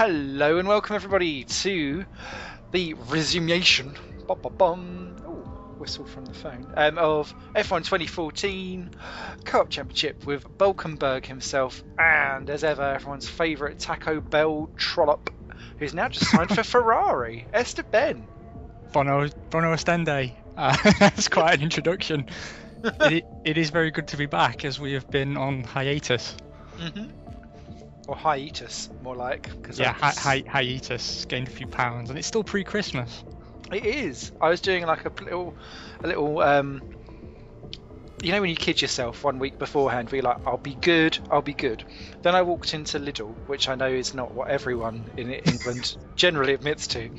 Hello and welcome everybody to the resummation whistle from the phone of F1 2014 Co-op Championship with Bulkenburg himself and, as ever, everyone's favourite Taco Bell trollop, who's now just signed for Ferrari, Esteben. Bono Estende. That's quite an introduction. It is very good to be back, as we have been on hiatus. Mm-hmm. Or hiatus, more like. Yeah, hiatus. Gained a few pounds, and it's still pre-Christmas. It is. I was doing like a little, you know when you kid yourself 1 week beforehand, where you're like, I'll be good. Then I walked into Lidl, which I know is not what everyone in England generally admits to.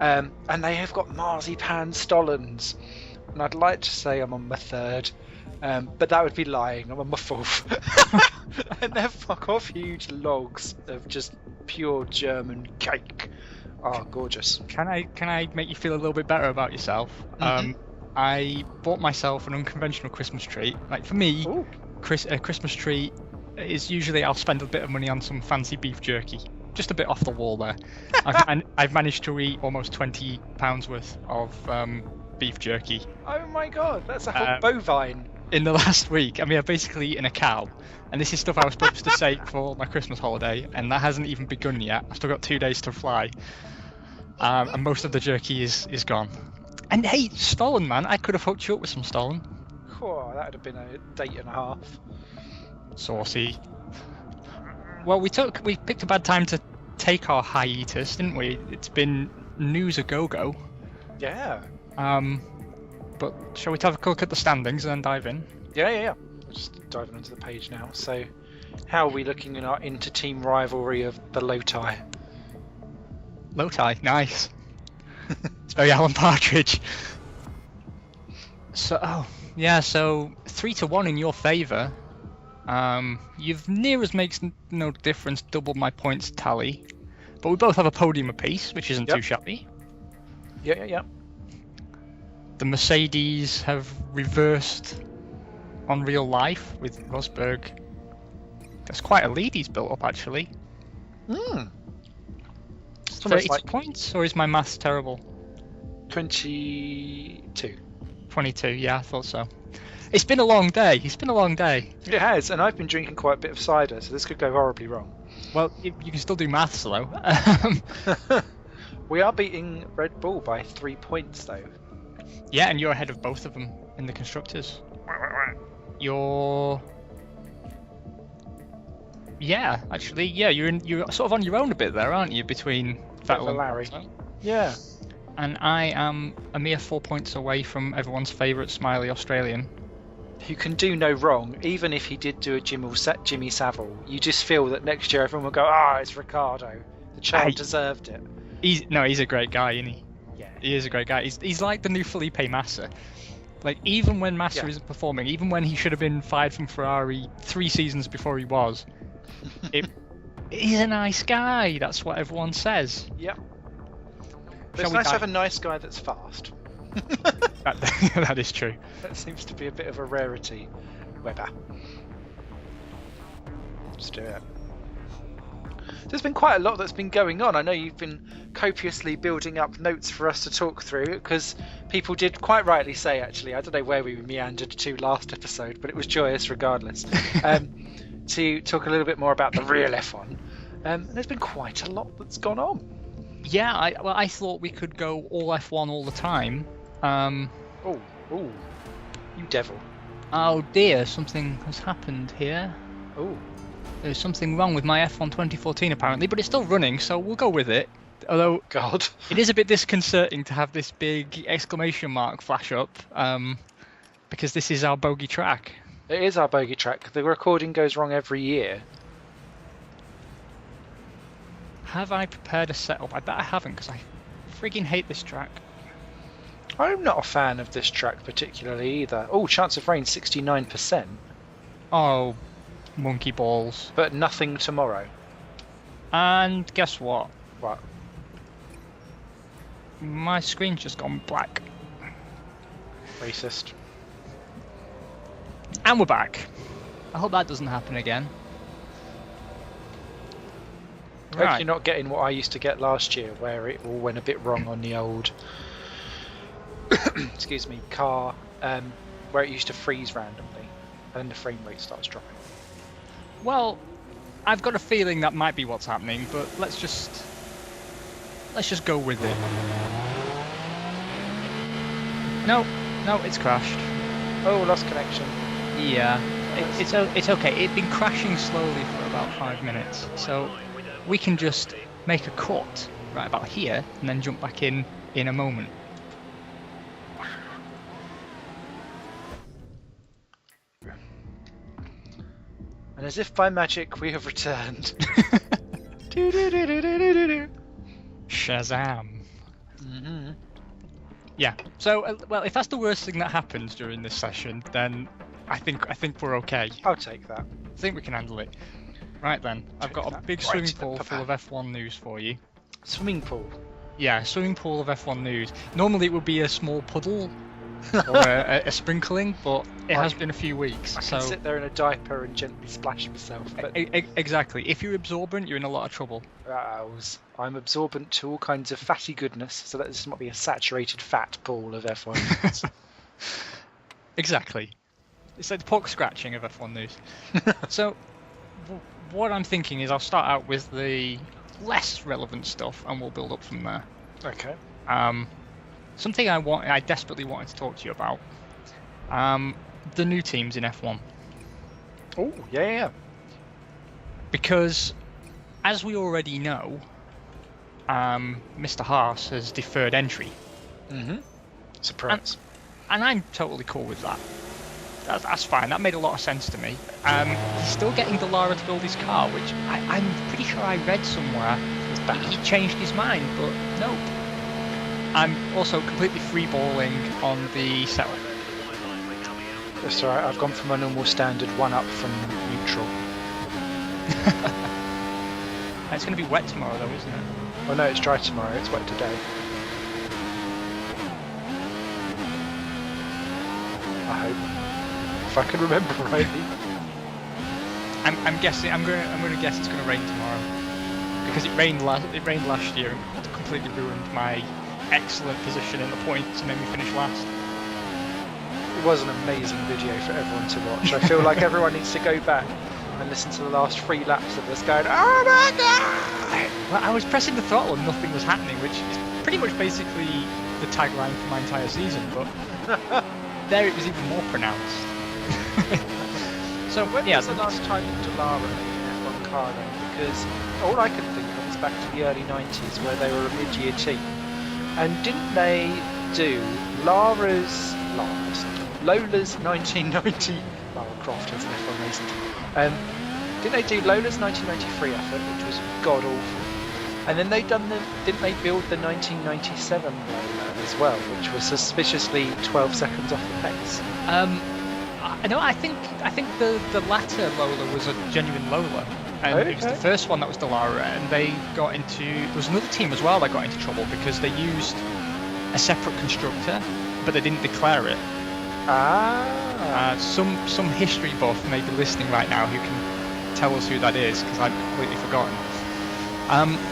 And they have got marzipan Stollens. And I'd like to say I'm on my third, but that would be lying. I'm on my fourth. And they're fuck off huge logs of just pure German cake. Oh, gorgeous. Can I make you feel a little bit better about yourself? Mm-hmm. I bought myself an unconventional Christmas treat. Like, for me, a Christmas treat is usually I'll spend a bit of money on some fancy beef jerky. Just a bit off the wall there. I've managed to eat almost £20 worth of beef jerky. Oh my god, that's a whole bovine. In the last week. I mean, I've basically eaten a cow. And this is stuff I was supposed to save for my Christmas holiday, and that hasn't even begun yet. I've still got 2 days to fly. And most of the jerky is gone. And hey, Stollen, man, I could have hooked you up with some Stollen. Oh, that would have been a date and a half. Saucy. Well, we picked a bad time to take our hiatus, didn't we? It's been news a go-go. Yeah. But shall we have a look at the standings and then dive in? Yeah. Just diving onto the page now. So, how are we looking in our inter-team rivalry of the Loti? Loti, nice. It's very Alan Partridge. So 3-1 in your favour. You've near as makes no difference doubled my points tally, but we both have a podium apiece, which isn't too shabby. Yeah. The Mercedes have reversed on real life with Rosberg. That's quite a lead he's built up, actually. 32 points, or is my maths terrible? 22. 22, yeah, I thought so. It's been a long day. It has, and I've been drinking quite a bit of cider, so this could go horribly wrong. Well, you can still do maths, though. We are beating Red Bull by 3 points, though. Yeah, and you're ahead of both of them in the constructors. You're sort of on your own a bit there, aren't you? Between Vettel and Larry. Yeah. And I am a mere 4 points away from everyone's favourite smiley Australian. Who can do no wrong, even if he did do a Jimmy Savile. You just feel that next year everyone will go, it's Ricciardo. The child deserved it. He's a great guy, isn't he? Yeah. He is a great guy. He's like the new Felipe Massa. Like, even when Massa isn't performing, even when he should have been fired from Ferrari 3 seasons before he was, he's a nice guy. That's what everyone says. Yep. But it's nice to have a nice guy that's fast. That is true. That seems to be a bit of a rarity, Webber. Let's do it. There's been quite a lot that's been going on. I know you've been copiously building up notes for us to talk through, because people did quite rightly say, actually, I don't know where we meandered to last episode, but it was joyous regardless, to talk a little bit more about the real F1. There's been quite a lot that's gone on. Yeah, I thought we could go all F1 all the time. You devil. Oh dear, something has happened here. Oh. There's something wrong with my F1 2014 apparently, but it's still running, so we'll go with it. Although, God, it is a bit disconcerting to have this big exclamation mark flash up, because this is our bogey track. It is our bogey track. The recording goes wrong every year. Have I prepared a setup? I bet I haven't, because I friggin' hate this track. I'm not a fan of this track particularly either. Oh, chance of rain 69%. Oh, monkey balls. But nothing tomorrow. And guess what? What? My screen's just gone black. Racist. And we're back. I hope that doesn't happen again. Hope you're not getting what I used to get last year, where it all went a bit wrong on the old, excuse me, car, where it used to freeze randomly, and the frame rate starts dropping. Well, I've got a feeling that might be what's happening, but let's just go with it. No, it's crashed. Oh, lost connection. Yeah, it's okay. It'd been crashing slowly for about 5 minutes, so we can just make a cut right about here and then jump back in a moment. And as if by magic, we have returned. Shazam. Mm-hmm. Yeah. So, well, if that's the worst thing that happens during this session, then I think we're okay. I'll take that. I think we can handle it. Right then, I've got a big swimming pool full of F1 news for you. Swimming pool? Yeah, swimming pool of F1 news. Normally it would be a small puddle or a sprinkling, but it has been a few weeks. I can sit there in a diaper and gently splash myself. But... Exactly. If you're absorbent, you're in a lot of trouble. I'm absorbent to all kinds of fatty goodness, so that this might be a saturated fat pool of F1 news. Exactly. It's like the pork scratching of F1 news. So, what I'm thinking is I'll start out with the less relevant stuff, and we'll build up from there. Okay. Something I desperately wanted to talk to you about. The new teams in F1. Oh, yeah. Because, as we already know, Mr. Haas has deferred entry. Mm-hmm. Surprise. And I'm totally cool with that. That's fine. That made a lot of sense to me. He's still getting Dallara to build his car, which I'm pretty sure I read somewhere he changed his mind, but nope. I'm also completely freeballing on the setup. That's alright, I've gone from my normal standard one up from neutral. It's going to be wet tomorrow though, isn't it? Oh no, it's dry tomorrow, it's wet today. I hope. If I can remember rightly. I'm guessing. I'm going to guess it's going to rain tomorrow because it rained last year and completely ruined my excellent position in the points and made me finish last. It was an amazing video for everyone to watch. I feel like everyone needs to go back and listen to the last 3 laps of us going, oh my god! Well, I was pressing the throttle and nothing was happening, which is pretty much basically the tagline for my entire season, but there it was even more pronounced. So when was the last time Dallara made an F1 car then? Because all I can think of is back to the early 90s where they were a mid-year team. And didn't they do Lola's 1990... Lara Croft has an F1 racing team. Didn't they do Lola's 1993 effort, which was god-awful? And then didn't they build the 1997 Lola as well, which was suspiciously 12 seconds off the pace? I think the latter Lola was a genuine Lola, and it was the first one that was Dallara, and they got into. There was another team as well that got into trouble because they used a separate constructor, but they didn't declare it. Some history buff may be listening right now who can tell us who that is because I've completely forgotten.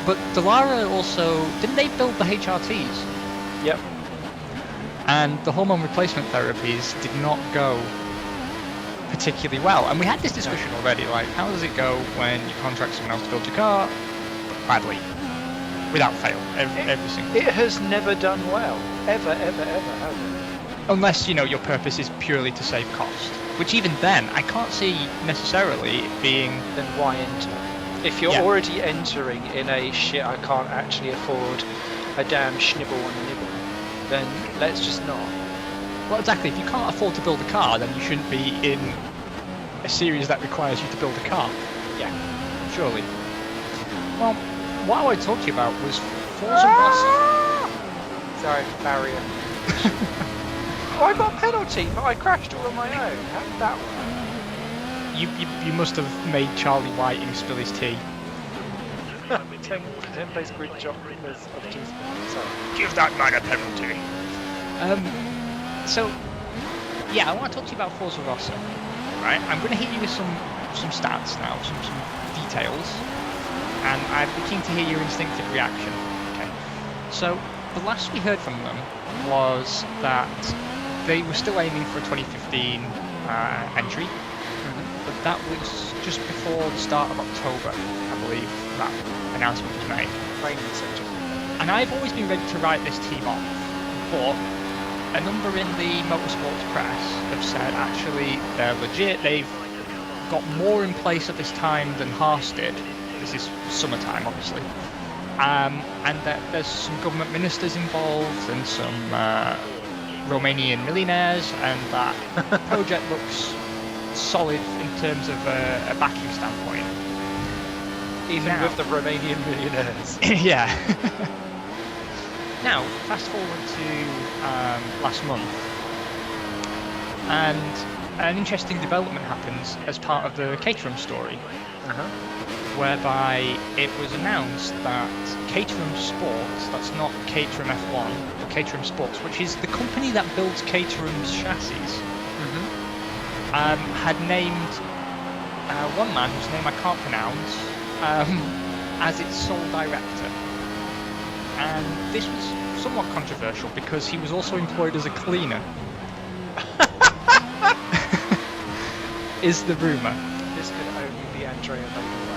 But Dallara also didn't they build the HRTs? Yep. And the hormone replacement therapies did not go particularly well. And we had this discussion already, like, how does it go when you contract someone else to build your car? Badly. Without fail. Every single time. It has never done well. Ever, has it? Unless, your purpose is purely to save cost. Which even then, I can't see necessarily it being... Then why enter? If you're already entering in a shit, I can't actually afford a damn schnibble and a nibble, then let's just not. Well, exactly. If you can't afford to build a car, then you shouldn't be in a series that requires you to build a car. Yeah. Surely. Well, what I wanted to talk to you about was Forza Rossi. Sorry, barrier. Oh, I got a penalty, but I crashed all on my own. How did that work? You must have made Charlie Whiting spill his tea. 10 plays grid job because of his... Sorry. Give that man a penalty. So, yeah, I want to talk to you about Forza Rossi. Right, I'm going to hit you with some stats now, some details. and I'd be keen to hear your instinctive reaction. Okay. So the last we heard from them was that they were still aiming for a 2015 entry, but that was just before the start of October, I believe, that announcement was made. And I've always been ready to write this team off, but a number in the motorsports press have said actually they're legit, they've got more in place at this time than Haas did. This is summertime, obviously. And that there's some government ministers involved and some Romanian millionaires, and that the project looks solid in terms of a backing standpoint. Even with the Romanian millionaires. Yeah. Now, fast forward to last month, and an interesting development happens as part of the Caterham story, whereby it was announced that Caterham Sports, that's not Caterham F1, but Caterham Sports, which is the company that builds Caterham's chassis, had named one man whose name I can't pronounce as its sole director. And this was somewhat controversial because he was also employed as a cleaner. Is the rumour. This could only be Andrea Maldonado.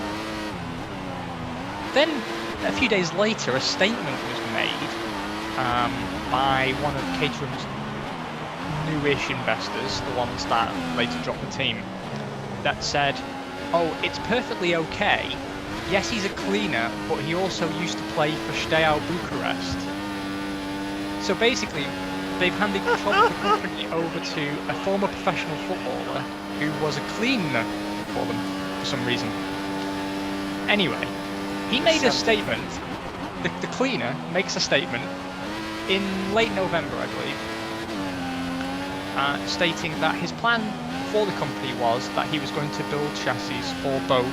Then, a few days later, a statement was made by one of Caterham's newish investors, the ones that later dropped the team, that said, oh, it's perfectly okay. Yes, he's a cleaner, but he also used to play for Steaua Bucharest. So basically, they've handed control of the company over to a former professional footballer who was a cleaner for them for some reason. Anyway, he made a statement, the cleaner makes a statement in late November, I believe, stating that his plan for the company was that he was going to build chassis for both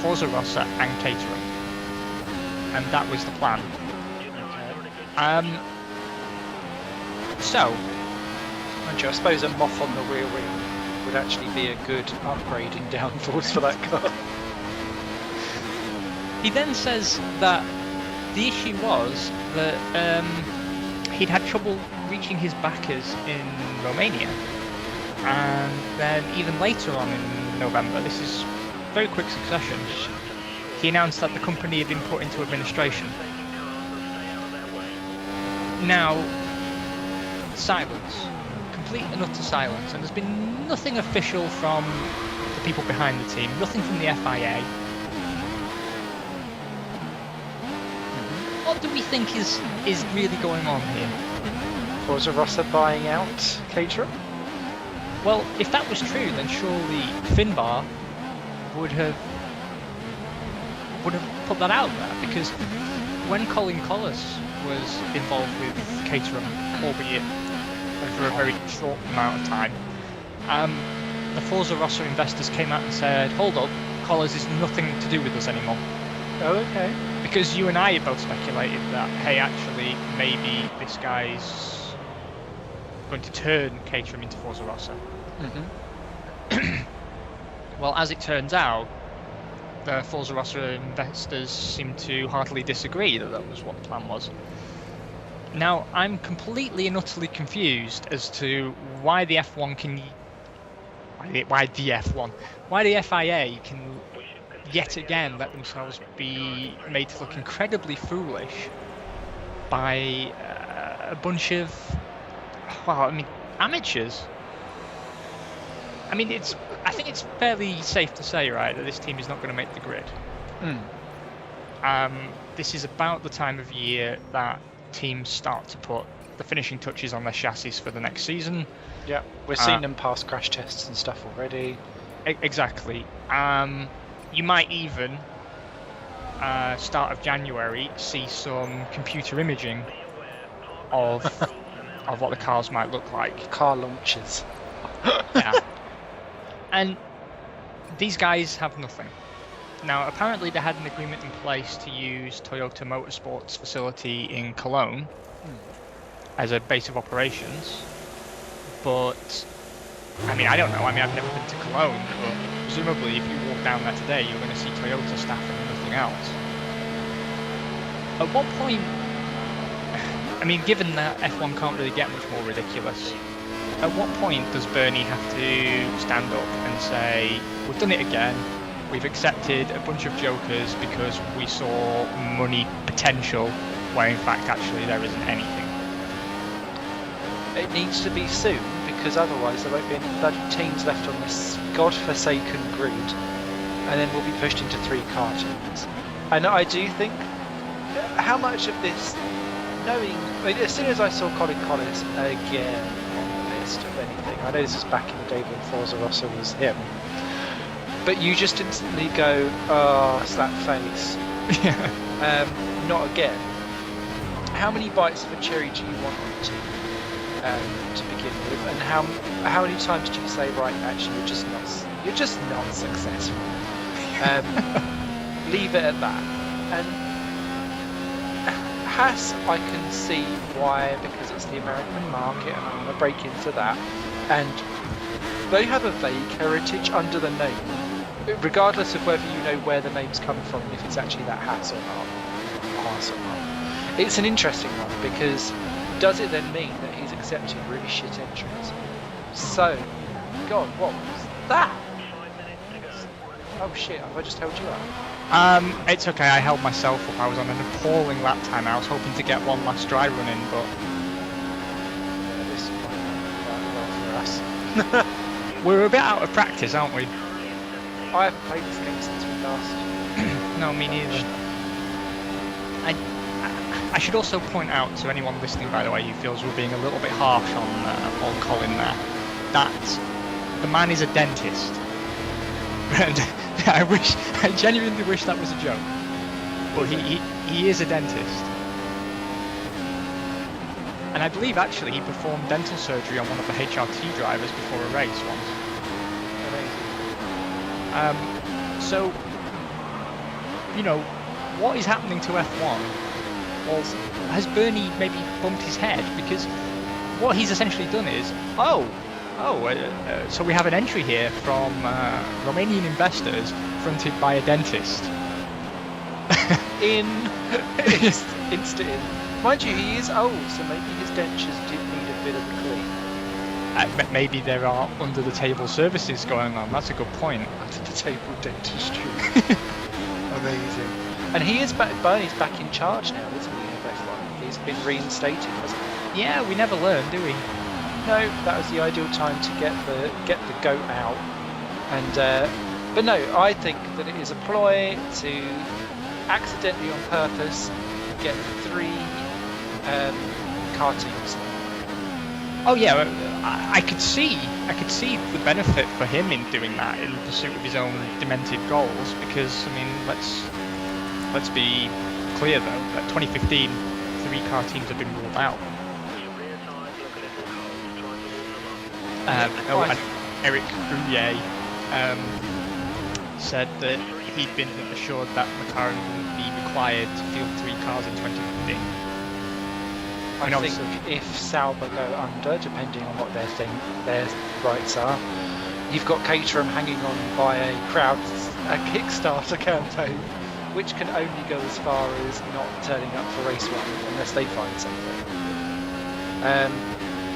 Forza Rossa and Caterham, and that was the plan. So, I suppose a moth on the rear wheel would actually be a good upgrade in downforce for that car. He then says that the issue was that he'd had trouble reaching his backers in Romania, and then even later on in November, this is very quick succession, he announced that the company had been put into administration. Now, silence. Complete and utter silence. And there's been nothing official from the people behind the team, nothing from the FIA. What do we think is really going on here? Forza Rossa buying out Caterham? Well, if that was true, then surely Finbar would have put that out there, because when Colin Collis was involved with Caterham, albeit for a very short amount of time, the Forza Rossa investors came out and said, hold up, Collis is nothing to do with us anymore. Oh, okay. Because you and I had both speculated that, hey, actually, maybe this guy's going to turn Caterham into Forza Rossa. Well, as it turns out, the Forza Rossa investors seem to heartily disagree that that was what the plan was. Now, I'm completely and utterly confused as to why the F1 can... Why the FIA can yet again let themselves be made to look incredibly foolish by a bunch of, amateurs. I think it's fairly safe to say, right, that this team is not going to make the grid. This is about the time of year that teams start to put the finishing touches on their chassis for the next season. Yeah, we're seeing them pass crash tests and stuff already. Exactly. You might even, start of January, see some computer imaging of what the cars might look like. Car launches. Yeah. And these guys have nothing. Now, apparently they had an agreement in place to use Toyota Motorsports facility in Cologne as a base of operations, but I don't know. I've never been to Cologne, but presumably if you walk down there today, you're going to see Toyota staff and nothing else. At what point? I mean, given that F1 can't really get much more ridiculous, at what point does Bernie have to stand up and say, "We've done it again. We've accepted a bunch of jokers because we saw money potential, where in fact actually there isn't anything"? It needs to be soon, because otherwise there won't be any bloody teams left on this godforsaken grid, and then we'll be pushed into 3 car teams. And I do think, how much of this, knowing, I mean, as soon as I saw Colin Collis again on the list of anything, I know this was back in the day when Forza Rossa was him, but you just instantly go, oh, slap face. Yeah. Not again. How many bites of a cherry do you want to begin with, and how many times do you say, right, actually you're just not successful? Leave it at that. And Haas, I can see why, because it's the American market, and I'm going to break into that. And they have a vague heritage under the name, regardless of whether you know where the name's come from, if it's actually that Haas or not. It's an interesting one, because does it then mean that he's accepting really shit entries? So, God, what was that? Oh shit, have I just held you up? It's okay, I held myself up. I was on an appalling lap time. I was hoping to get one last dry run in, but... Yeah, this might not go well for us. We're a bit out of practice, aren't we? I haven't played this game since we last... No, me neither. I should also point out to anyone listening, by the way, who feels we're being a little bit harsh on Colin there, that the man is a dentist. And I genuinely wish that was a joke. But he is a dentist. And I believe actually he performed dental surgery on one of the HRT drivers before a race once. Amazing. So, you know, what is happening to F1? Well, has Bernie maybe bumped his head? Because what he's essentially done is, so we have an entry here from Romanian investors fronted by a dentist. Instant in. Mind you, he is old, so maybe his dentures did need a bit of a clean. Maybe there are under-the-table services going on. That's a good point. Under-the-table dentistry. Amazing. And he is back. Bernie's back in charge now, isn't he? Of F1. He's been reinstated, hasn't he? Yeah, we never learn, do we? No, that was the ideal time to get the goat out. And but no, I think that it is a ploy to accidentally, on purpose, get 3 car teams. Oh yeah, I could see the benefit for him in doing that in pursuit of his own demented goals. Because I mean, let's be clear though, that 2015 3 car teams have been ruled out. And Eric Roulier said that he'd been assured that McLaren wouldn't be required to field 3 cars in 2015. I think if Sauber go under, depending on what their rights are, you've got Caterham hanging on by a Kickstarter campaign, which can only go as far as not turning up for race 1 unless they find something.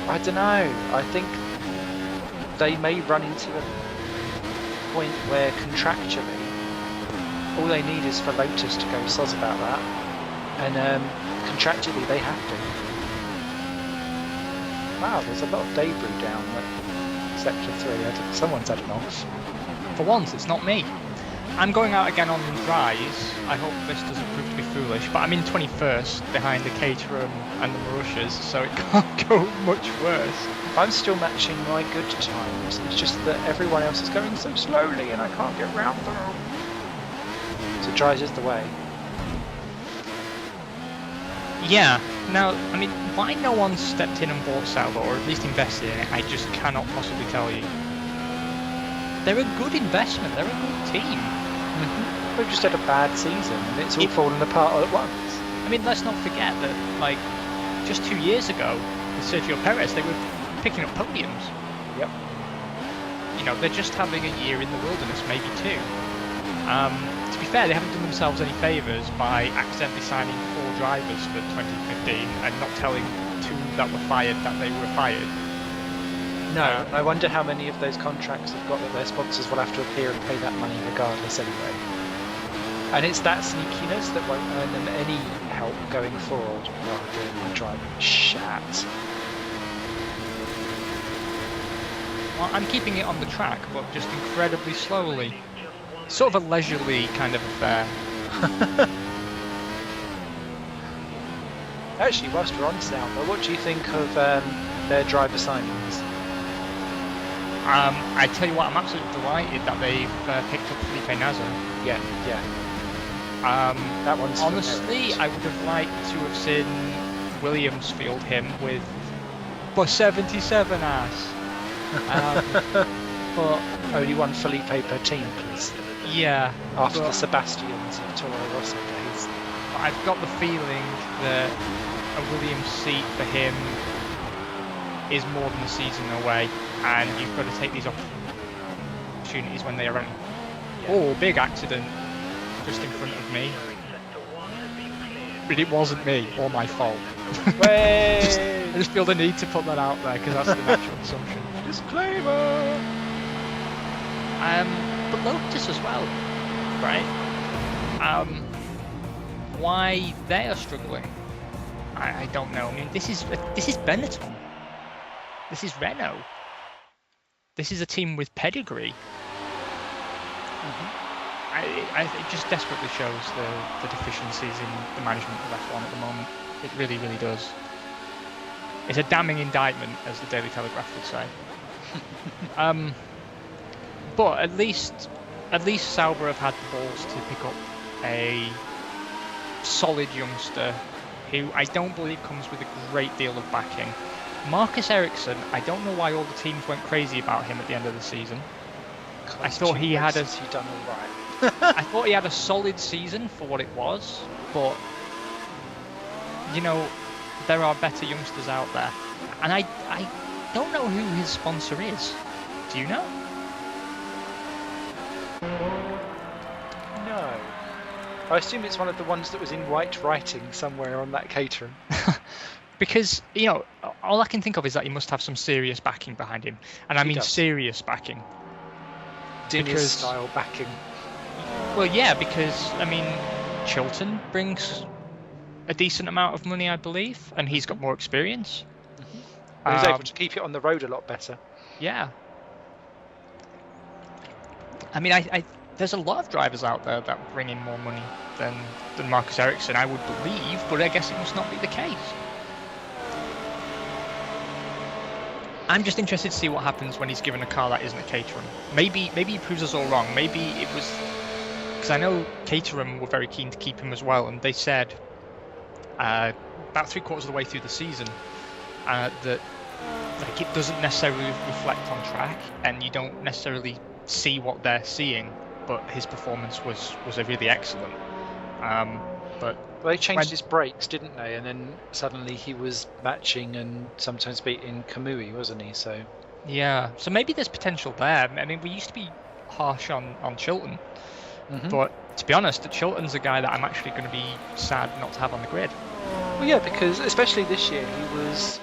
I don't know. I think they may run into a point where contractually all they need is for Lotus to go soz about that, and contractually they have to. Wow, there's a lot of debris down at Sector 3. I think someone's had enough. For once, it's not me. I'm going out again on dries. I hope this doesn't prove to be foolish, but I'm in 21st behind the Caterham and the Marussias, so it can't go much worse. I'm still matching my good times. It's just that everyone else is going so slowly and I can't get round them. So dries is the way. Yeah. Now, I mean, why no one stepped in and bought Sauber, or at least invested in it, I just cannot possibly tell you. They're a good investment. They're a good team. Mm-hmm. They've just had a bad season and it's all fallen apart all at once. I mean, let's not forget that, like, just 2 years ago, with Sergio Perez, they were picking up podiums. Yep. You know, they're just having a year in the wilderness, maybe 2. To be fair, they haven't done themselves any favours by accidentally signing 4 drivers for 2015 and not telling 2 that were fired that they were fired. No, I wonder how many of those contracts have got that their sponsors will have to appear and pay that money regardless anyway. And it's that sneakiness that won't earn them any help going forward. Oh, doing my driving shat. Well, I'm keeping it on the track, but just incredibly slowly. Sort of a leisurely kind of affair. Actually, whilst we're on Sauber, what do you think of their driver signings? I tell you what, I'm absolutely delighted that they've picked up Felipe Nasr. Yeah. That one's honestly, I would have liked to have seen Williams field him with the 77 ass. But only one Felipe per team, please. Yeah. After the Sebastians of Toro Rosso days. I've got the feeling that a Williams seat for him is more than a season away, and you've got to take these opportunities when they are running. Yeah. Oh, big accident just in front of me. But it wasn't me or my fault. I just feel the need to put that out there because that's the natural assumption. Disclaimer! But Lotus as well, right? Why they are struggling, I don't know. I mean, this is Benetton. This is Renault. This is a team with pedigree. It just desperately shows the deficiencies in the management of F1 at the moment. It really, really does. It's a damning indictment, as the Daily Telegraph would say. But at least Sauber have had the balls to pick up a solid youngster who I don't believe comes with a great deal of backing. Marcus Ericsson, I don't know why all the teams went crazy about him at the end of the season. I thought he had a done all right. I thought he had a solid season for what it was, but you know, there are better youngsters out there. And I don't know who his sponsor is. Do you know? No. I assume it's one of the ones that was in white writing somewhere on that catering. Because, you know, all I can think of is that he must have some serious backing behind him. And I mean serious backing. Dinner's style backing. Well, yeah, because, I mean, Chilton brings a decent amount of money, I believe, and he's got more experience. And he's able to keep it on the road a lot better. Yeah. I mean, I there's a lot of drivers out there that bring in more money than Marcus Ericsson, I would believe, but I guess it must not be the case. I'm just interested to see what happens when he's given a car that isn't a Caterham. Maybe he proves us all wrong. Maybe it was... Because I know Caterham were very keen to keep him as well, and they said about 3/4 of the way through the season that like, it doesn't necessarily reflect on track, and you don't necessarily see what they're seeing, but his performance was really excellent. But well, they changed his brakes, didn't they? And then suddenly he was matching and sometimes beating Kamui, wasn't he? So yeah, so maybe there's potential there. I mean, we used to be harsh on Chilton, but to be honest, Chilton's a guy that I'm actually going to be sad not to have on the grid. Well, yeah, because especially this year he was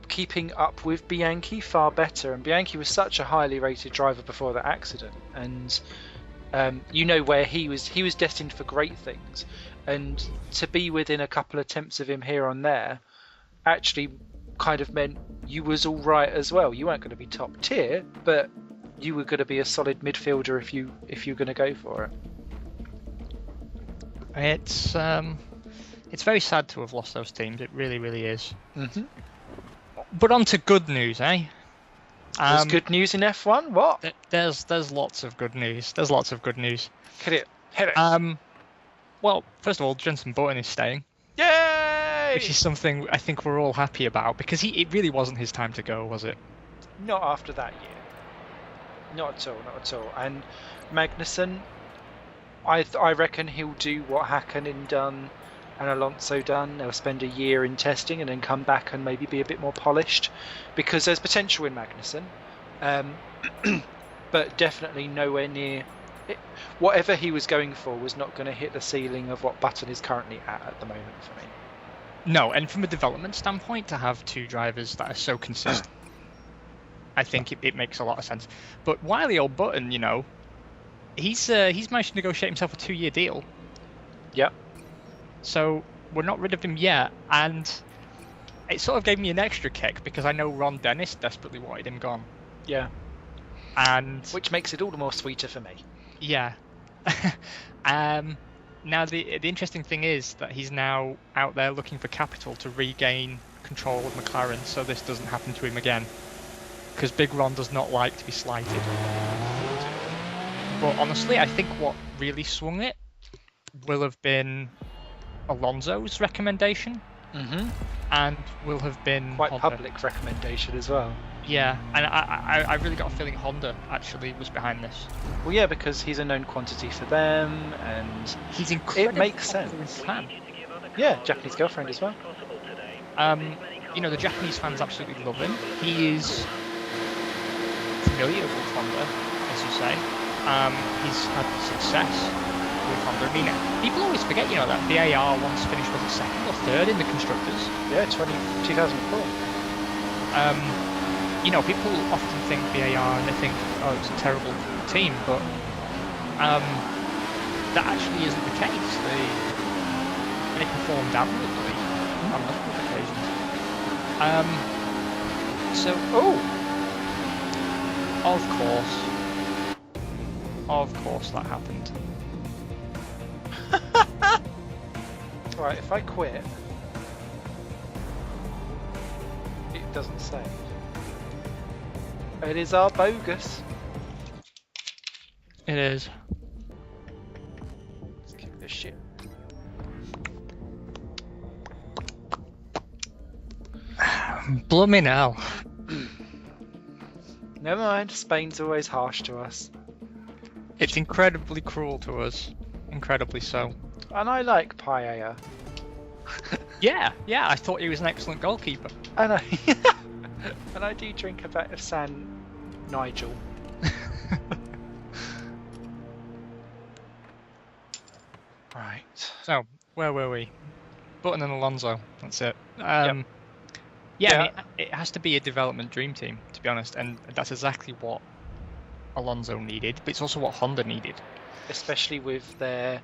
keeping up with Bianchi far better, and Bianchi was such a highly rated driver before that accident, and you know where he was destined for great things, and to be within a couple of tenths of him here and there actually kind of meant you was all right as well. You weren't going to be top tier, but you were going to be a solid midfielder if you were going to go for it. It's very sad to have lost those teams. It really, really is. But on to good news, eh? There's good news in F1. What? There's lots of good news. There's lots of good news. Hit it. Well, first of all, Jenson Button is staying. Yay! Which is something I think we're all happy about, because it really wasn't his time to go, was it? Not after that year. Not at all. And Magnussen, I reckon he'll do what Hakkinen done and Alonso done. They'll spend a year in testing and then come back and maybe be a bit more polished, because there's potential in Magnussen, but definitely nowhere near whatever he was going for was not going to hit the ceiling of what Button is currently at the moment for me. No, and from a development standpoint, to have two drivers that are so consistent, I think it makes a lot of sense. But wily old Button, he's managed to negotiate himself a 2-year deal. Yep. So we're not rid of him yet, and it sort of gave me an extra kick because I know Ron Dennis desperately wanted him gone. Yeah. And which makes it all the more sweeter for me. Yeah. Now the interesting thing is that he's now out there looking for capital to regain control of McLaren, so this doesn't happen to him again. Because Big Ron does not like to be slighted. But honestly, I think what really swung it will have been Alonso's recommendation, and will have been quite Honda. Public recommendation as well. Yeah, and I really got a feeling Honda actually was behind this. Well, yeah, because he's a known quantity for them, and he's incredible. It makes sense. Yeah, Japanese girlfriend as well. The Japanese fans absolutely love him. He is familiar with Honda, as you say. He's had success with Honda. I mean, people always forget, that BAR once finished, was it second or third in the constructors? Yeah, 2004. People often think BAR and they think, oh, it's a terrible team, but that actually isn't the case. They performed admirably on multiple occasions. Of course that happened. Right, if I quit, it doesn't save. It is our bogus. It is. Let's give this shit. Blooming hell. Never mind, Spain's always harsh to us. It's incredibly cruel to us. Incredibly so. And I like Paella. Yeah, I thought he was an excellent goalkeeper. And I do drink a bit of San Nigel. Right. So, where were we? Button and Alonso. That's it. Yep. I mean, it has to be a development dream team, to be honest, and that's exactly what Alonso needed, but it's also what Honda needed. Especially with they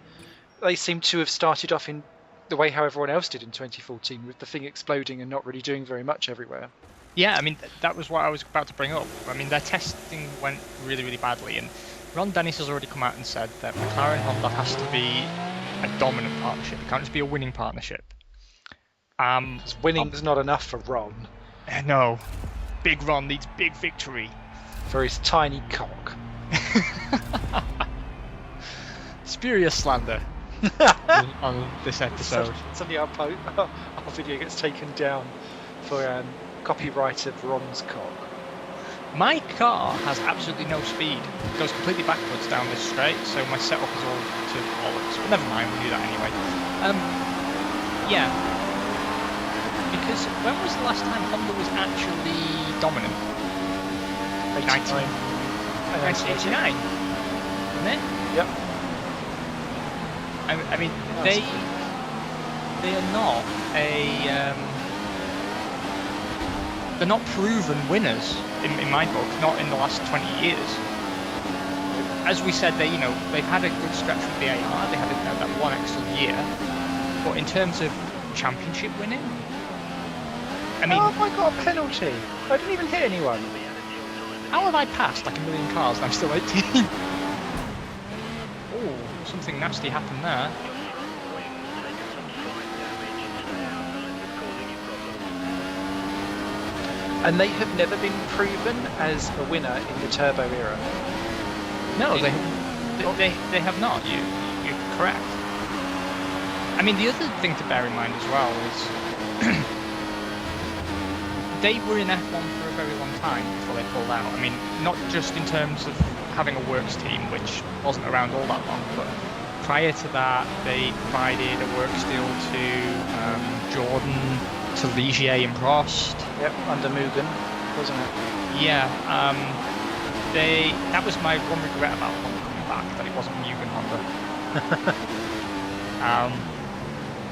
seem to have started off in the way how everyone else did in 2014, with the thing exploding and not really doing very much everywhere. Yeah, I mean, that was what I was about to bring up. I mean, their testing went really, really badly, and Ron Dennis has already come out and said that McLaren Honda has to be a dominant partnership. It can't just be a winning partnership. Winning's not enough for Ron. No. Big Ron needs big victory. For his tiny cock. Spurious slander on this episode. Suddenly our video gets taken down for copyright of Ron's cock. My car has absolutely no speed. It goes completely backwards down this straight, so my setup is all to bollocks. But never mind, we'll do that anyway. Yeah. Because when was the last time Honda was actually dominant? 1989, wasn't it? Yep. I mean, they are not they're not proven winners in my book, not in the last 20 years. As we said, they've had a good stretch with BAR, they had that one excellent year, but in terms of championship winning, I mean... Oh, I got a penalty. I didn't even hit anyone. How have I passed like a million cars and I'm still 18? Oh, something nasty happened there. And they have never been proven as a winner in the turbo era. No, they have not. You're correct. I mean, the other thing to bear in mind as well is they were in F1 for a very long time before they pulled out. I mean, not just in terms of having a works team, which wasn't around all that long, but prior to that, they provided a works deal to Jordan, to Ligier and Prost. Yep, under Mugen, wasn't it? Yeah, that was my one regret about Honda coming back that it wasn't Mugen Honda.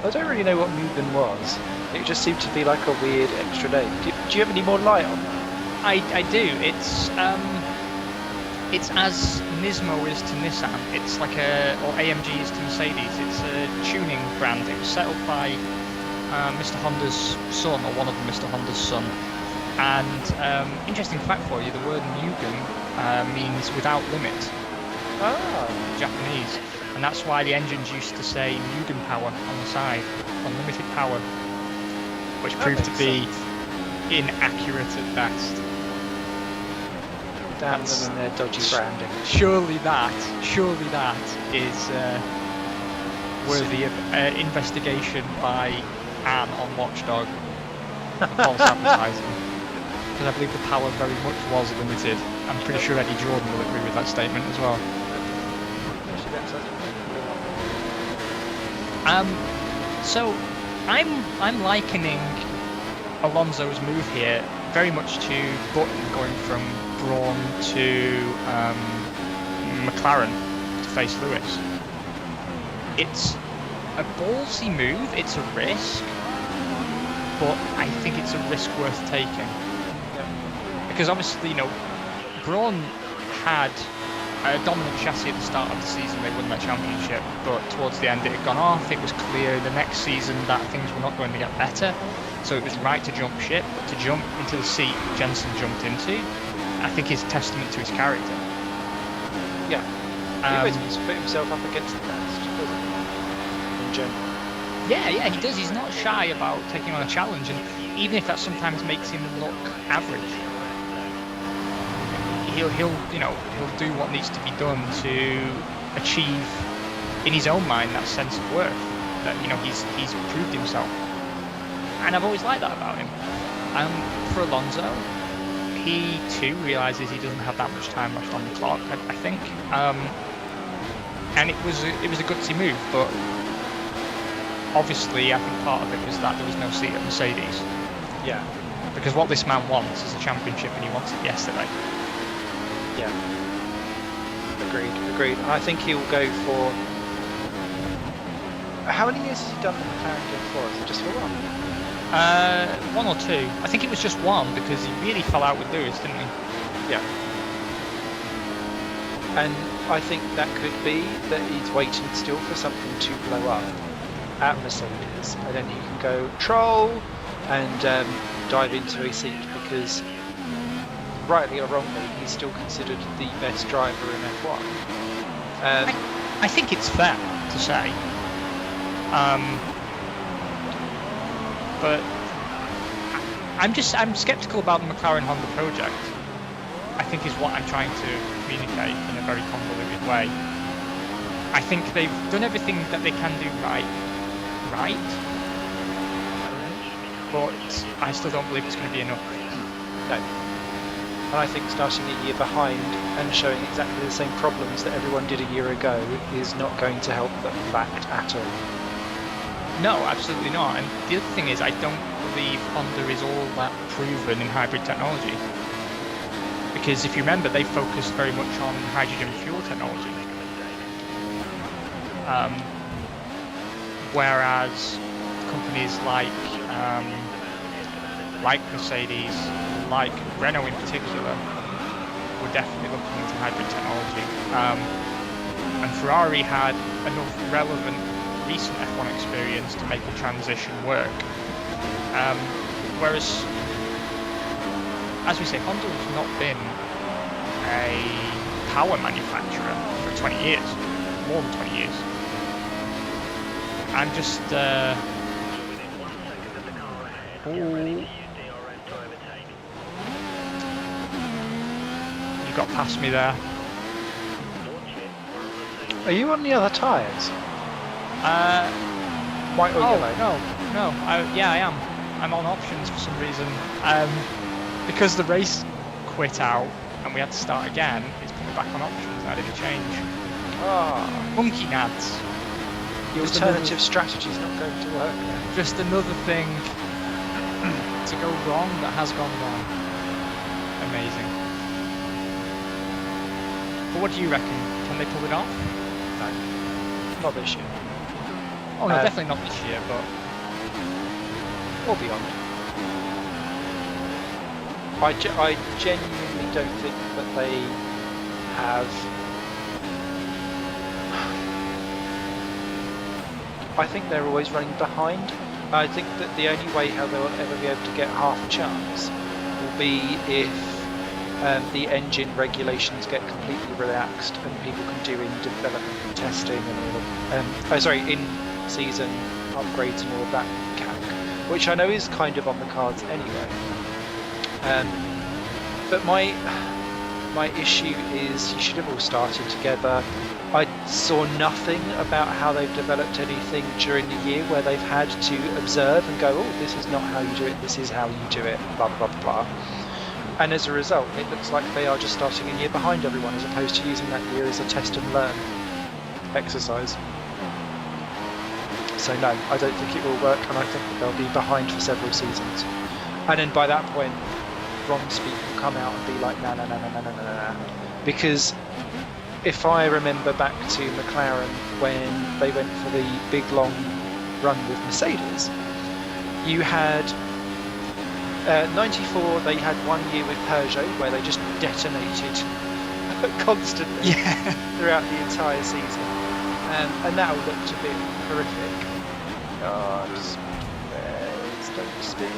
I don't really know what Mugen was. It just seemed to be like a weird extra name. Do you have any more light on that? I do. It's as Nismo is to Nissan. It's like or AMG is to Mercedes. It's a tuning brand. It was set up by Mr. Honda's son, or one of Mr. Honda's son. And interesting fact for you: the word Mugen means without limit. Japanese, and that's why the engines used to say Mugen power on the side, unlimited power, which proved to be inaccurate at best. Damn them and their dodgy branding. Surely that is worthy of investigation by Anne on Watchdog. False advertising. Because I believe the power very much was limited. I'm pretty sure Eddie Jordan will agree with that statement as well. So I'm likening Alonso's move here very much to Button going from Brawn to McLaren to face Lewis. It's a ballsy move, it's a risk, but I think it's a risk worth taking. Because obviously, Brawn had a dominant chassis at the start of the season. They won their championship, but towards the end it had gone off. It was clear the next season that things were not going to get better, so it was right to jump ship. But to jump into the seat Jensen jumped into, I think is testament to his character. Yeah, he always put himself up against the best, doesn't he? In general. Yeah, he does. He's not shy about taking on a challenge, and even if that sometimes makes him look average, he'll do what needs to be done to achieve, in his own mind, that sense of worth that he's proved himself, and I've always liked that about him. For Alonso, he too realizes he doesn't have that much time left on the clock, I think, and it was a gutsy move, but obviously I think part of it was that there was no seat at Mercedes. Yeah, because what this man wants is a championship, and he wants it yesterday. Yeah. Agreed. I think he'll go for... How many years has he done the McLaren game for? Is it just for one? One or two. I think it was just one, because he really fell out with Lewis, didn't he? Yeah. And I think that could be that he's waiting still for something to blow up at Mercedes, and then he can go troll and dive into a seat, because rightly or wrongly, he's still considered the best driver in F1. I think it's fair to say, but I'm sceptical about the McLaren Honda project. I think is what I'm trying to communicate in a very convoluted way. I think they've done everything that they can do right, but I still don't believe it's going to be enough. No. And I think starting a year behind and showing exactly the same problems that everyone did a year ago is not going to help them back at all. No, absolutely not. And the other thing is, I don't believe Honda is all that proven in hybrid technology. Because if you remember, they focused very much on hydrogen fuel technology. Whereas companies like Mercedes, like Renault in particular, were definitely looking into hybrid technology. And Ferrari had enough relevant recent F1 experience to make the transition work. Whereas, as we say, Honda has not been a power manufacturer for 20 years, more than 20 years. I'm just... You got past me there. Are you on the other tyres? White or yellow? No. Yeah, I am. I'm on options for some reason. Because the race quit out and we had to start again, it's put me back on options. I didn't change. Monkey nads. Your alternative strategy's not going to work now. Just another thing to go wrong that has gone wrong. Amazing. But what do you reckon? when they pulled it off? No, not this year. Oh no, definitely not this year, but or beyond. I genuinely don't think that they have. I think they're always running behind. I think that the only way how they'll ever be able to get half a chance will be if the engine regulations get completely relaxed and people can do in development and testing and all in-season upgrades and all of that cack, which I know is kind of on the cards anyway. But my issue is you should have all started together. I saw nothing about how they've developed anything during the year where they've had to observe and go, oh, this is not how you do it, this is how you do it, blah, blah, blah, blah. And as a result, it looks like they are just starting a year behind everyone as opposed to using that year as a test and learn exercise. So no, I don't think it will work, and I think that they'll be behind for several seasons. And then by that point, Bromsby will come out and be like, nah. Because if I remember back to McLaren when they went for the big long run with Mercedes, you had 94, they had 1 year with Peugeot where they just detonated constantly throughout the entire season. And that looked a bit horrific. God, spares, don't spin.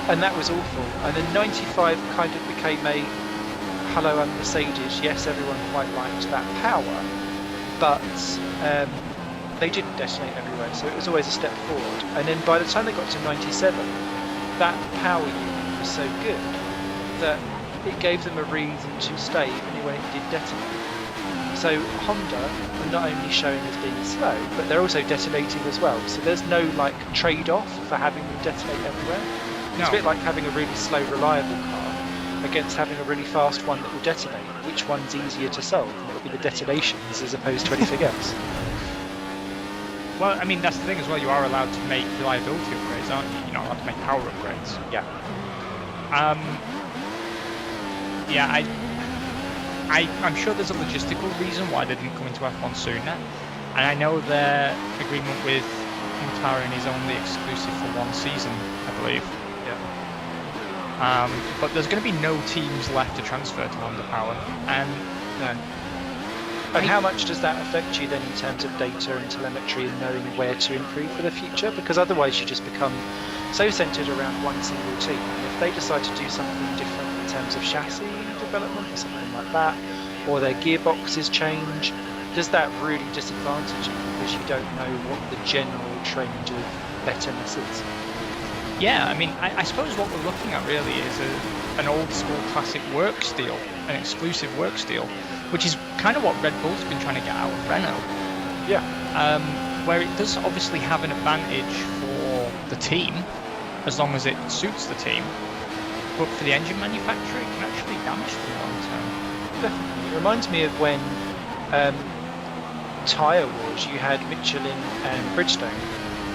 And that was awful. And then 95 kind of became a hello, I'm Mercedes. Yes, everyone quite liked that power, but they didn't detonate everywhere, so it was always a step forward. And then by the time they got to 97, that power unit was so good that it gave them a reason to stay even when it did detonate. So Honda are not only showing as being slow, but they're also detonating as well. So there's no like trade-off for having them detonate everywhere. No. It's a bit like having a really slow, reliable car against having a really fast one that will detonate. Which one's easier to solve? And it'll be the detonations as opposed to anything else. Well, I mean, that's the thing as well. You are allowed to make reliability upgrades, aren't you? You're not allowed to make power upgrades. Yeah. I'm sure there's a logistical reason why they didn't come into F1 sooner, and I know their agreement with McLaren is only exclusive for 1 season, I believe. Yeah. But there's going to be no teams left to transfer to Honda Power, and no. And how much does that affect you then in terms of data and telemetry and knowing where to improve for the future? Because otherwise you just become so centered around one single team. And if they decide to do something different in terms of chassis development or something like that, or their gearboxes change, does that really disadvantage you because you don't know what the general trend of betterness is? Yeah, I mean, I suppose what we're looking at really is an old school classic work steel, an exclusive work steel, which is kind of what Red Bull's been trying to get out of Renault. Yeah. Where it does obviously have an advantage for the team, as long as it suits the team, but for the engine manufacturer, it can actually damage them long term. Definitely. It reminds me of when tyre wars, you had Michelin and Bridgestone,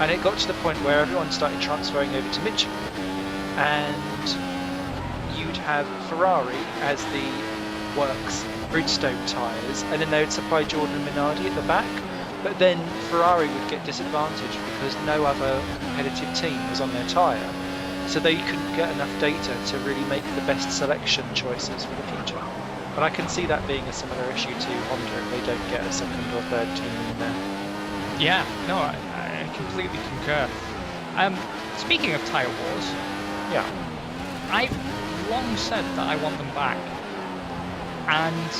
and it got to the point where everyone started transferring over to Michelin, and you'd have Ferrari as the works Bridgestone tyres, and then they would supply Jordan and Minardi at the back, but then Ferrari would get disadvantaged because no other competitive team was on their tyre, so they couldn't get enough data to really make the best selection choices for the future. But I can see that being a similar issue to Honda if they don't get a second or third team in there. Yeah, no, I completely concur. Speaking of tyre wars, yeah, I've long said that I want them back. And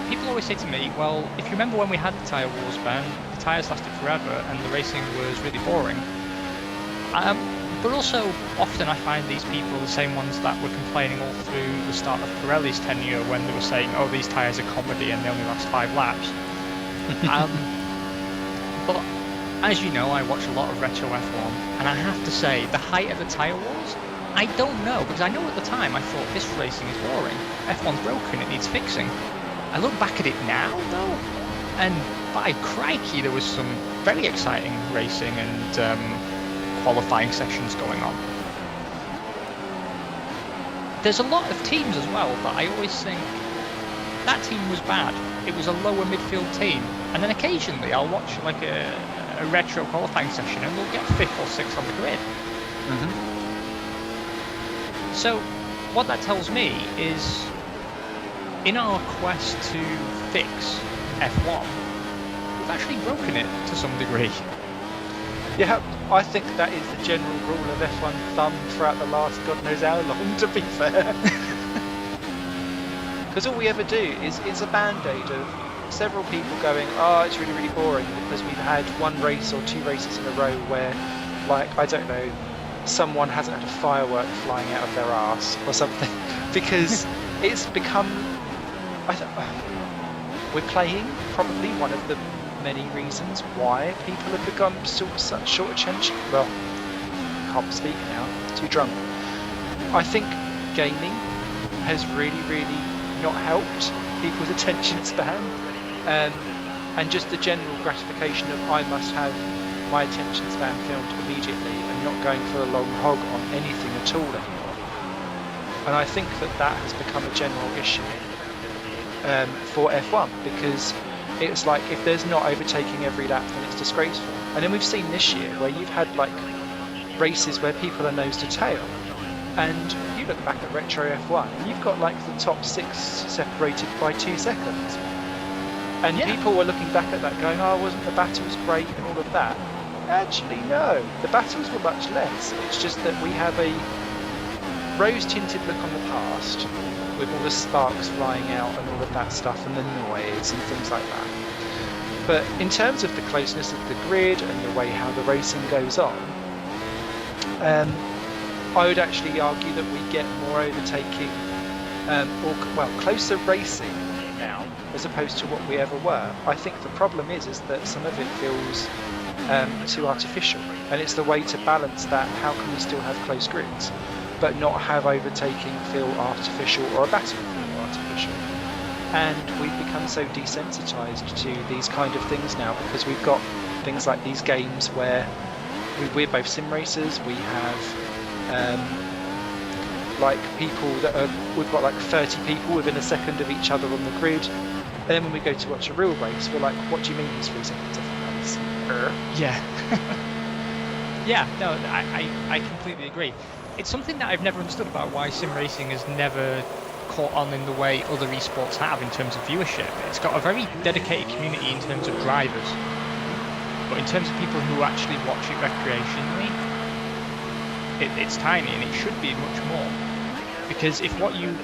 people always say to me, well, if you remember when we had the tyre wars, Ben, the tyres lasted forever and the racing was really boring. But also, often I find these people the same ones that were complaining all through the start of Pirelli's tenure when they were saying, oh, these tyres are comedy and they only last 5 laps. But as you know, I watch a lot of retro F1, and I have to say, the height of the tyre wars, I don't know, because I know at the time I thought this racing is boring. F1's broken, it needs fixing. I look back at it now, though, and by crikey, there was some very exciting racing and qualifying sessions going on. there's a lot of teams as well that I always think that team was bad. It was a lower midfield team, and then occasionally I'll watch like a retro qualifying session and we'll get 5th or 6th on the grid. So what that tells me is, in our quest to fix F1, we've actually broken it to some degree. Yeah, I think that is the general rule of F1 thumb throughout the last God knows how long, to be fair. Because all we ever do is it's a band-aid of several people going, oh, it's really, really boring because we've had one race or 2 races in a row where, like, I don't know, someone hasn't had a firework flying out of their arse or something. Because it's become... we're playing probably one of the many reasons why people have become such short attention. Well, can't speak now, too drunk. I think gaming has really, really not helped people's attention span, and just the general gratification of I must have my attention span filmed immediately and not going for a long hog on anything at all anymore. And I think that has become a general issue for F1, because it's like if there's not overtaking every lap, then it's disgraceful. And then we've seen this year where you've had like races where people are nose to tail, and you look back at retro F1 and you've got like the top 6 separated by 2 seconds, and people were looking back at that going, oh, wasn't the battles great and all of that? Actually no, the battles were much less. It's just that we have a rose-tinted look on the past with all the sparks flying out and all of that stuff and the noise and things like that. But in terms of the closeness of the grid and the way how the racing goes on, I would actually argue that we get more overtaking closer racing now as opposed to what we ever were. I think the problem is that some of it feels too artificial, and it's the way to balance that. How can we still have close grids but not have overtaking feel artificial or a battle feel artificial? And we've become so desensitized to these kind of things now because we've got things like these games where we're both sim racers. We have like people that are, we've got like 30 people within a second of each other on the grid, and then when we go to watch a real race, we're like, what do you mean he's 3 seconds off the race? Yeah, no, I completely agree. It's something that I've never understood about why sim racing has never caught on in the way other esports have in terms of viewership. It's got a very dedicated community in terms of drivers, but in terms of people who actually watch it recreationally, it's tiny, and it should be much more. Because if what you...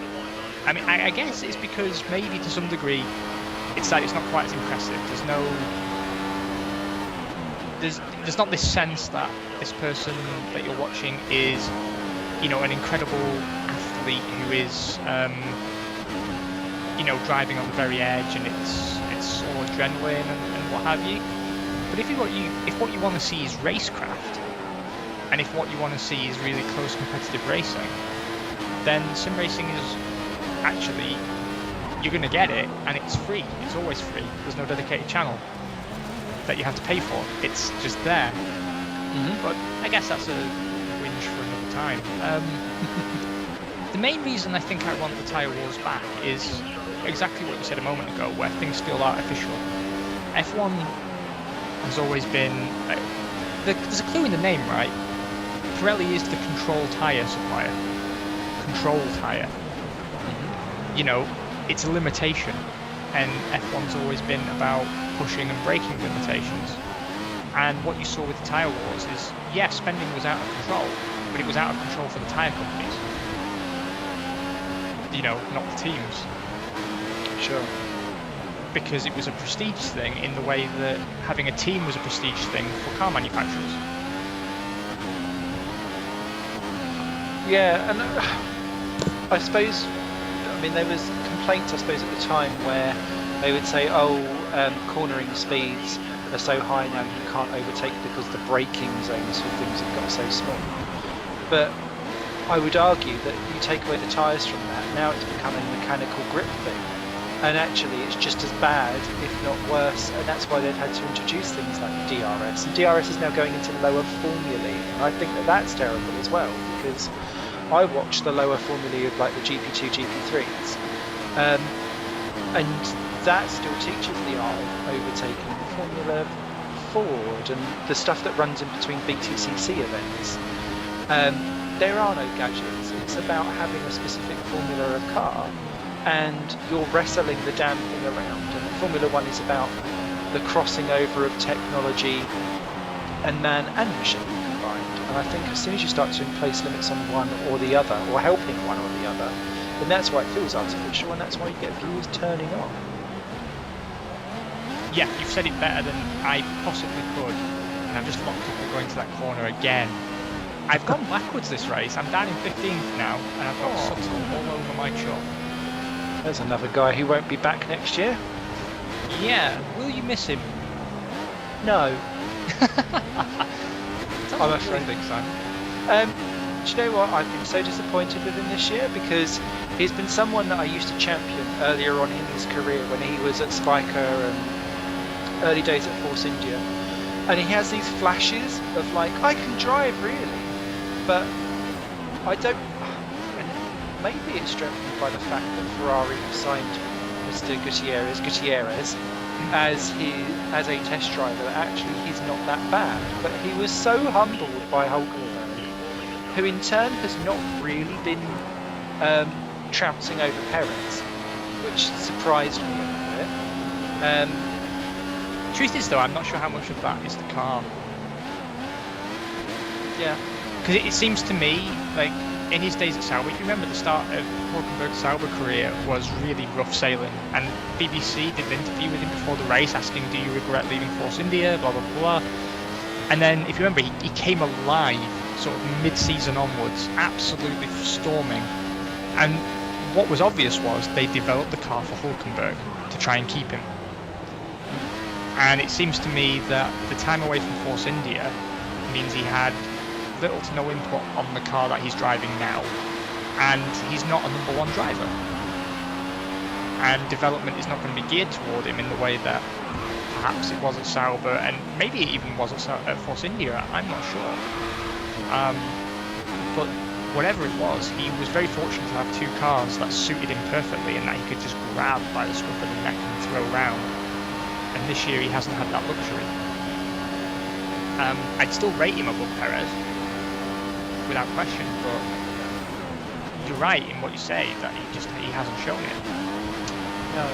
I guess it's because maybe to some degree it's that it's not quite as impressive. There's not this sense that this person that you're watching is, you know, an incredible athlete who is, driving on the very edge, and it's all adrenaline and what have you. But if what you want to see is racecraft, and if what you want to see is really close competitive racing, then sim racing is actually, you're going to get it, and it's free. It's always free. There's no dedicated channel that you have to pay for. It's just there. But I guess that's a whinge for another time. The main reason I think I want the tyre wars back is exactly what you said a moment ago, where things feel artificial. F1 has always been... there's a clue in the name, right? Pirelli is the control tyre supplier. Control tyre. You know, it's a limitation, and F1's always been about pushing and breaking limitations. And what you saw with the tyre wars is, yes, spending was out of control, but it was out of control for the tyre companies. You know, not the teams. Sure. Because it was a prestige thing in the way that having a team was a prestige thing for car manufacturers. Yeah, and I suppose, there was complaints, I suppose, at the time where they would say, cornering speeds are so high now you can't overtake because the braking zones for things have got so small. But I would argue that you take away the tyres from that, now it's become a mechanical grip thing. And actually it's just as bad, if not worse, and that's why they've had to introduce things like DRS. And DRS is now going into lower formulae, and I think that that's terrible as well, because I watch the lower formulae of like the GP2, GP3s, and that still teaches the art of overtaking Formula Ford and the stuff that runs in between BTCC events. There are no gadgets. It's about having a specific formula of car, and you're wrestling the damn thing around. And Formula One is about the crossing over of technology and man and machine combined. And I think as soon as you start to place limits on one or the other, or helping one or the other, then that's why it feels artificial, and that's why you get viewers turning off. Yeah, you've said it better than I possibly could, and I'm just locked up going to that corner again. I've gone backwards this race. I'm down in 15th now, and I've got Sutton all over my chop. There's another guy who won't be back next year. Yeah, will you miss him? No. I'm afraid, Sam. Do you know what? I've been so disappointed with him this year, because he's been someone that I used to champion earlier on in his career when he was at Spiker and early days at Force India. And he has these flashes of like, I can drive really, but I don't. And maybe it's strengthened by the fact that Ferrari have signed Mr. Gutierrez as a test driver. That actually he's not that bad, but he was so humbled by Hulkenberg, who in turn has not really been trouncing over Perez, which surprised me a little bit. Truth is, though, I'm not sure how much of that is the car. Yeah. Because it seems to me, like, in his days at Sauber, if you remember the start of Hulkenberg's Sauber career was really rough sailing, and BBC did an interview with him before the race asking, do you regret leaving Force India, blah, blah, blah. And then, if you remember, he came alive sort of mid-season onwards, absolutely storming. And what was obvious was they developed the car for Hulkenberg to try and keep him. And it seems to me that the time away from Force India means he had little to no input on the car that he's driving now, and he's not a number one driver. And development is not going to be geared toward him in the way that perhaps it was at Sauber, and maybe it even was at Force India, I'm not sure. But whatever it was, he was very fortunate to have two cars that suited him perfectly and that he could just grab by the scruff of the neck and throw around. And this year he hasn't had that luxury. I'd still rate him above Perez, without question, but you're right in what you say, that he hasn't shown it. No.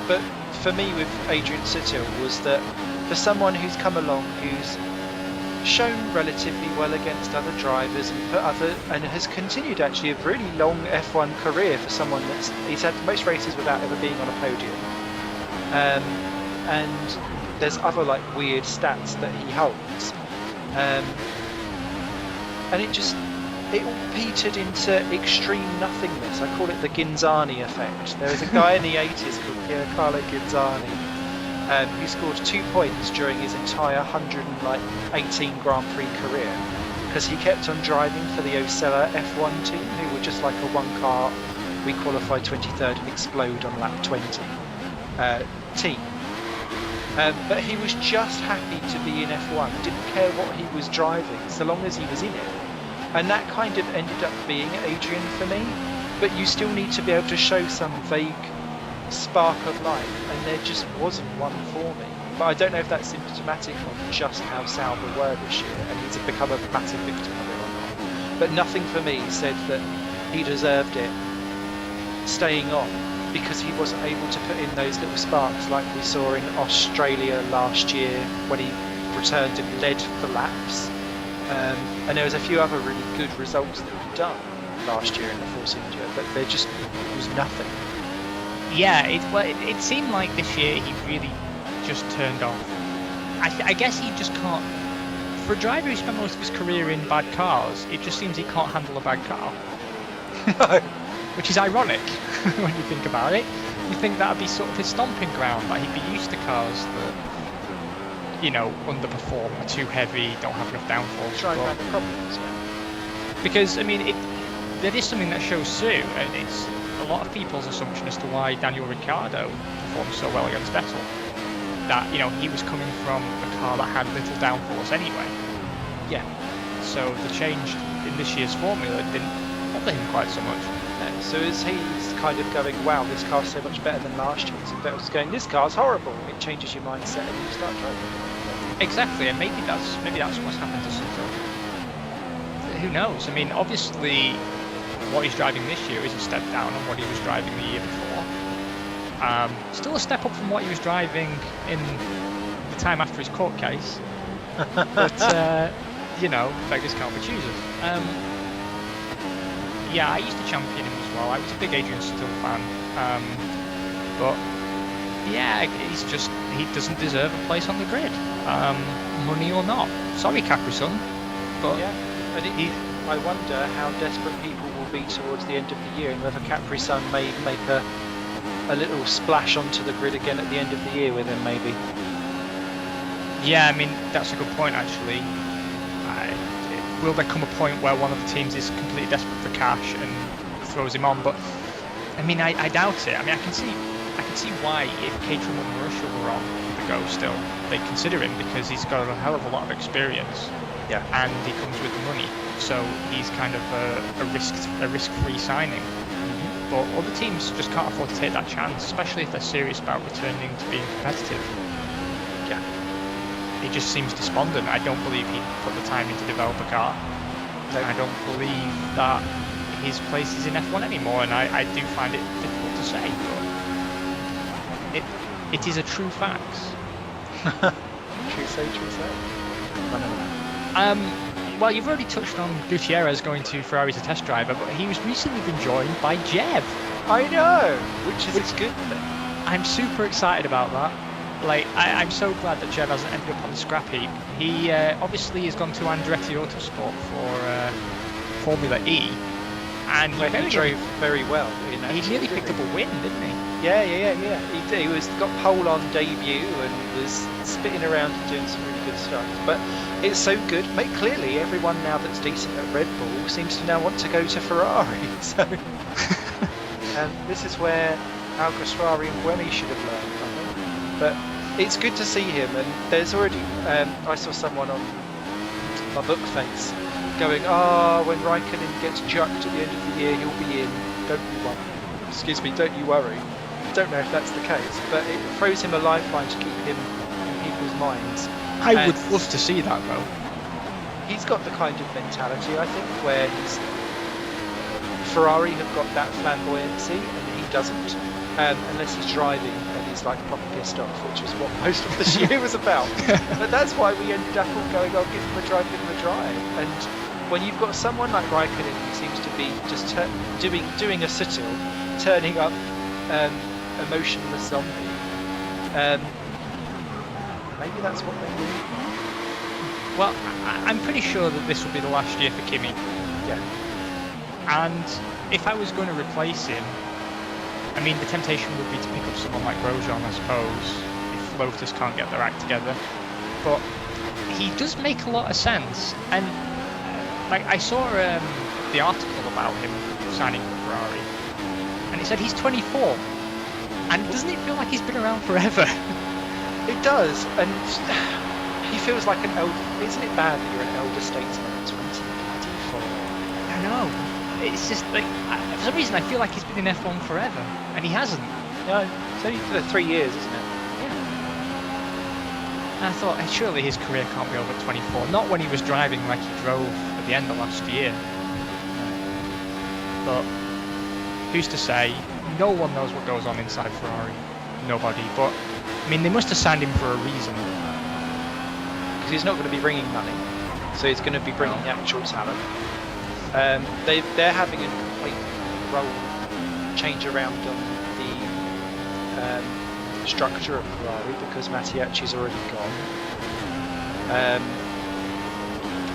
But for me with Adrian Sutil was that for someone who's come along, who's shown relatively well against other drivers and has continued actually a really long F1 career for someone he's had most races without ever being on a podium. And there's other like weird stats that he holds, and it all petered into extreme nothingness. I call it the Ginzani effect. There was a guy in the 80s called Piercarlo Ginzani, who scored 2 points during his entire 118 Grand Prix career, because he kept on driving for the Osella F1 team, who were just like a one car, we qualified 23rd and explode on lap 20 team. But he was just happy to be in F1, didn't care what he was driving so long as he was in it. And that kind of ended up being Adrian for me, but you still need to be able to show some vague spark of life, and there just wasn't one for me. But I don't know if that's symptomatic of just how Sauber were this year, and he's become a massive victim of it or not. But nothing for me said that he deserved it staying on, because he wasn't able to put in those little sparks like we saw in Australia last year when he returned and led for laps. And there was a few other really good results that he'd done last year in the Force India, but there just was nothing. Yeah, it seemed like this year he really just turned off. I guess he just can't. For a driver who spent most of his career in bad cars, it just seems he can't handle a bad car. No. Which is ironic when you think about it. You think that would be sort of his stomping ground, that he'd be used to cars that, underperform, are too heavy, don't have enough downforce. Trying around the problems, yeah. Because, there is something that shows through, and it's a lot of people's assumption as to why Daniel Ricciardo performed so well against Vettel. That, he was coming from a car that had little downforce anyway. Yeah. so the change in this year's formula didn't bother him quite so much. So as he's kind of going, wow, this car's so much better than last year's, and Vettel's going, this car's horrible, it changes your mindset and you start driving. Exactly, and maybe that's what's happened to Sutton. Who knows? I mean, obviously, what he's driving this year is a step down on what he was driving the year before. Still a step up from what he was driving in the time after his court case. But, you know, beggars can't be choosers. Yeah, I used to champion him as well. I was a big Adrian Still fan. But, yeah, he doesn't deserve a place on the grid. Money or not. Sorry, Capri-Sun. But yeah, and I wonder how desperate people will be towards the end of the year and whether Capri-Sun may make a little splash onto the grid again at the end of the year with him, maybe. Yeah, I mean, that's a good point, actually. Will there come a point where one of the teams is completely desperate for cash and throws him on? But, I mean, I doubt it. I mean, I can see why if Caterham and Marussia were on the go still, they'd consider him because he's got a hell of a lot of experience. Yeah. And he comes with the money. So he's kind of a risk-free signing. But other teams just can't afford to take that chance, especially if they're serious about returning to being competitive. Yeah. He just seems despondent. I don't believe he put the time in to develop a car. No. I don't believe that his place is in F1 anymore, and I do find it difficult to say, but it is a true fact. True say. Well, you've already touched on Gutierrez going to Ferrari as a test driver, but he was recently been joined by Jev. I know, which is a good thing. I'm super excited about that. Like, I'm so glad that Jev hasn't ended up on the scrap heap. He obviously has gone to Andretti Autosport for Formula E, and he drove very well. He nearly picked up a win, didn't he? Yeah. He got pole on debut and was spitting around and doing some really good stuff. But it's so good. Mate, clearly everyone now that's decent at Red Bull seems to now want to go to Ferrari. So, this is where Alguersuari and Buemi should have learned, I think. But it's good to see him. And there's already, I saw someone on my book face going, when Raikkonen gets chucked at the end of the year, he'll be in. Don't you worry. Don't know if that's the case, but it throws him a lifeline to keep him in people's minds. I would love to see that, though. He's got the kind of mentality, I think, where Ferrari have got that flamboyancy and he doesn't, unless he's driving and he's like proper pissed off, which is what most of this year was about. But that's why we ended up all going, give him a drive. And when you've got someone like Raikkonen who seems to be just doing a Sutton, turning up emotionless zombie, maybe that's what they need. Well, I'm pretty sure that this will be the last year for Kimi. Yeah. And if I was going to replace him, I mean, the temptation would be to pick up someone like Grosjean, I suppose, if Lotus can't get their act together. But he does make a lot of sense. And like, I saw the article about him signing for Ferrari, and it said he's 24. And doesn't it feel like he's been around forever? It does, and he feels like an elder. Isn't it bad that you're an elder statesman at 24? I know. It's just like, for some reason I feel like he's been in F1 forever, and he hasn't. No, it's only for 3 years, isn't it? Yeah. And I thought, surely his career can't be over at 24. Not when he was driving like he drove at the end of last year. But who's to say? No one knows what goes on inside Ferrari. Nobody. But I mean, they must have signed him for a reason. Because he's not going to be bringing money, so he's going to be bringing the actual talent. They're having a complete role change around on the structure of Ferrari because Mattiacci's already gone.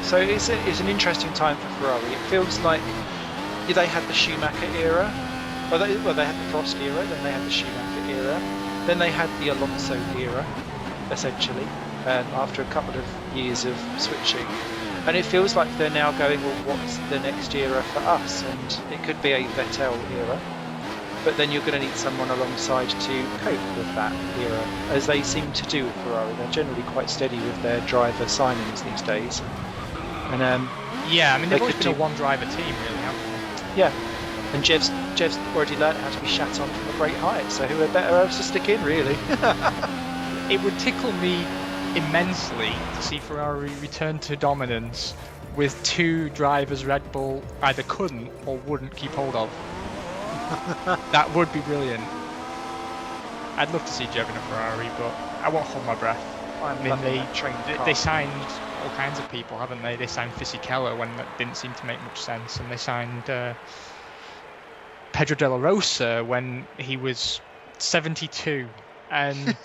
So it's an interesting time for Ferrari. It feels like they had the Schumacher era. Well, they had the Prost era, then they had the Schumacher era, then they had the Alonso era, essentially, after a couple of years of switching. And it feels like they're now going, well, what's the next era for us? And it could be a Vettel era, but then you're going to need someone alongside to cope with that era, as they seem to do with Ferrari. They're generally quite steady with their driver signings these days. And Yeah, I mean, they've They always could been a do- one-driver team, really, haven't yeah, and Jev's already learned how to be shat on from a great height. So who are better else to stick in, really? they? It would tickle me immensely to see Ferrari return to dominance with two drivers Red Bull either couldn't or wouldn't keep hold of. That would be brilliant. I'd love to see Jev in a Ferrari, but I won't hold my breath. I'm I mean, loving that train car. they signed all kinds of people, haven't they? They signed Fisichella when that didn't seem to make much sense, and they signed Pedro de la Rosa when he was 72. And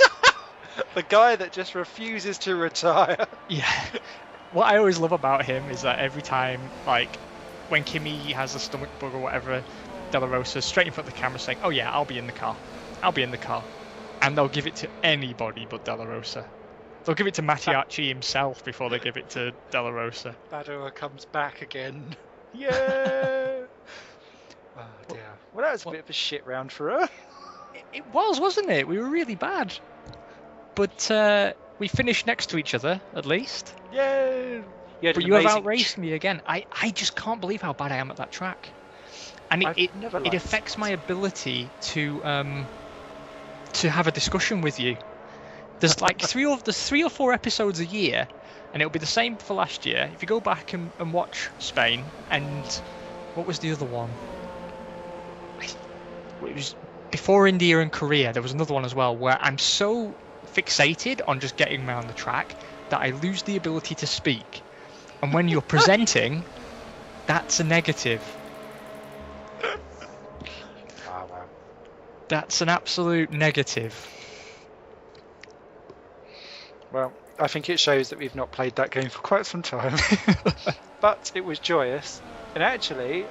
The guy that just refuses to retire. yeah, what I always love about him is that every time, like, when Kimi has a stomach bug or whatever, de la Rosa's straight in front of the camera saying, "Oh yeah, I'll be in the car. I'll be in the car." And they'll give it to anybody but de la Rosa. They'll give it to Mattiacci himself before they give it to de la Rosa. Badoa comes back again. Yeah. Oh dear. Well, that was a bit of a shit round for her. It was, wasn't it? We were really bad. But we finished next to each other, at least. Yeah. But you have outraced me again. I just can't believe how bad I am at that track. And it affects my ability to have a discussion with you. There's like three or four episodes a year, and it'll be the same for last year. If you go back and watch Spain, and what was the other one? It was before India and Korea. There was another one as well where I'm so fixated on just getting around the track that I lose the ability to speak. And when you're presenting, that's a negative. Wow. That's an absolute negative. Well, I think it shows that we've not played that game for quite some time. But it was joyous. And actually,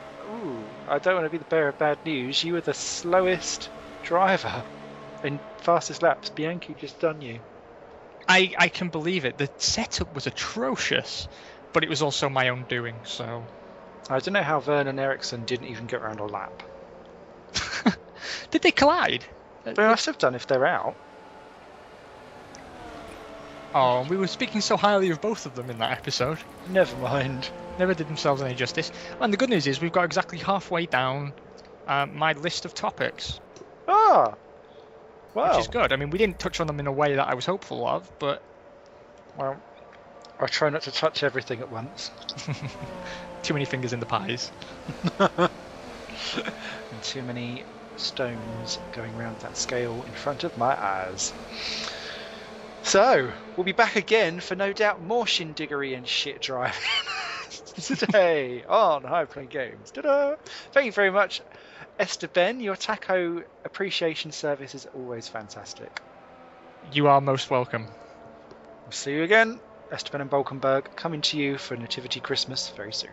I don't want to be the bearer of bad news. You were the slowest driver in fastest laps. Bianchi just done you. I can believe it. The setup was atrocious, but it was also my own doing, so... I don't know how Vernon Eriksson didn't even get around a lap. Did they collide? They must have done if they're out. Oh, we were speaking so highly of both of them in that episode. Never mind. Never did themselves any justice. And the good news is we've got exactly halfway down my list of topics. Ah! Wow. Which is good. I mean, we didn't touch on them in a way that I was hopeful of, but... Well, I try not to touch everything at once. Too many fingers in the pies. And too many stones going round that scale in front of my eyes. So, we'll be back again for no doubt more shindiggery and shit driving today on High Plane Games. Ta-da! Thank you very much, Esteben. Your taco appreciation service is always fantastic. You are most welcome. We'll see you again. Esteben and Bulkenburg coming to you for Nativity Christmas very soon.